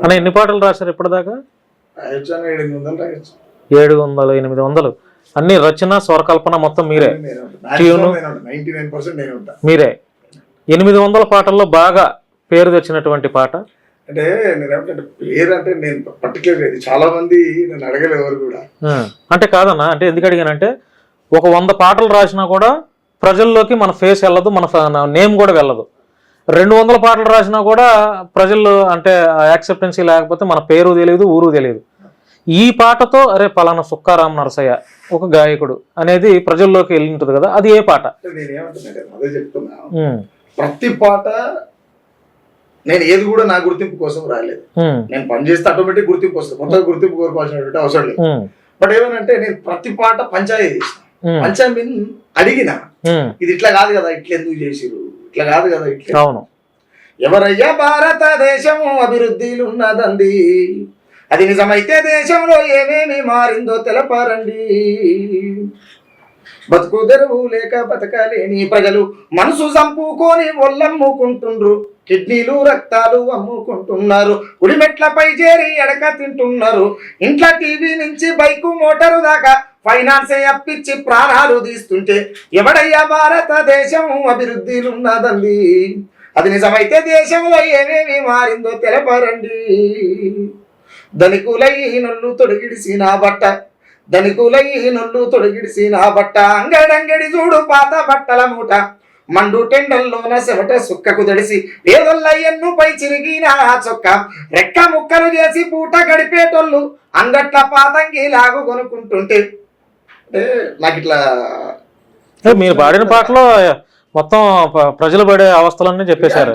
అన్న ఎన్ని పాటలు రాశారు ఇప్పటిదాకా? 700 800 అన్ని రచన స్వరకల్పన మొత్తం మీరే, ట్యూను మీరే. 800 పాటల్లో బాగా పేరు తెచ్చినటువంటి పాట అంటే నేనేమంటే పేరు అంటే నేను పర్టికులర్ చాలా మంది నన్ను అడగలేదు ఎవరు కూడా. అంటే కాదన్నా, అంటే ఎందుకు అడిగానంటే ఒక 100 పాటలు రాసినా కూడా ప్రజల్లోకి మన ఫేస్ వెళ్ళదు, మన నేమ్ కూడా వెళ్ళదు. 200 పాటలు రాసినా కూడా ప్రజలు అంటే యాక్సెప్టెన్సీ లేకపోతే మన పేరు తెలియదు, ఊరు తెలియదు. ఈ పాటతో అరే పలానా సుక్కారాం నరసయ్య ఒక గాయకుడు అనేది ప్రజల్లోకి వెళ్ళి ఉంటుంది కదా, అది ఏ పాట? నేనేమంటున్నా అదే చెప్తున్నా, ప్రతి పాట నేను ఏది కూడా నా గుర్తింపు కోసం రాలేదు. నేను పని చేస్తే ఆటోమేటిక్ గుర్తింపు వస్తుంది, కొత్తగా గుర్తింపు కోరుకోవాల్సినటువంటి అవసరం లేదు. బట్ ఏమనంటే నేను ప్రతి పాట పంచాయతీ చేసిన, పంచాయతీ అడిగిన ఇది ఇట్లా కాదు కదా, ఇట్లా ఎందుకు చేసిరు, ఇట్లా కాదు కదా, ఇట్లా. అవును. ఎవరయ్యా భారతదేశము అభివృద్ధిలు ఉన్నదండి, అది నిజమైతే దేశంలో ఏమేమి మారిందో తెలపారండి. బతుకు తెరువు లేక బతకలేని ప్రజలు మనసు చంపుకొని ఒళ్ళమ్ముకుంటుండ్రు, కిడ్నీలు రక్తాలు అమ్ముకుంటున్నారు, గుడిమెట్లపై చేరి ఎడక తింటున్నారు, ఇంట్లో టీవీ నుంచి బైకు మోటారు దాకా ఫైనాన్సే అప్పిచ్చి ప్రాణాలు తీస్తుంటే ఎవడయ్యా భారతదేశం అభివృద్ధిలు ఉన్నదండి, అది నిజమైతే దేశంలో ఏమేమి మారిందో తెలపరండి. ధనికులై నొల్లు తొడిగిడిసిన బట్ట, ధనికులై నొల్లు తొడిగిడిసిన బట్ట, అంగడంగడి చూడు పాత బట్టల మూట, మండు టెండల్లోన సెవట సుక్కకు దడిసి పేదొల్లయ్యన్ను పై చిరిగిన చొక్క, రెక్క ముక్కలు చేసి పూట గడిపేటోళ్ళు అంగట్ల పాతంగి లాగు కొనుక్కుంటుంటే నాకు ఇట్లా. మీరు పాడిన పాటలో మొత్తం ప్రజలు పడే అవస్థలన్నీ చెప్పేశారు.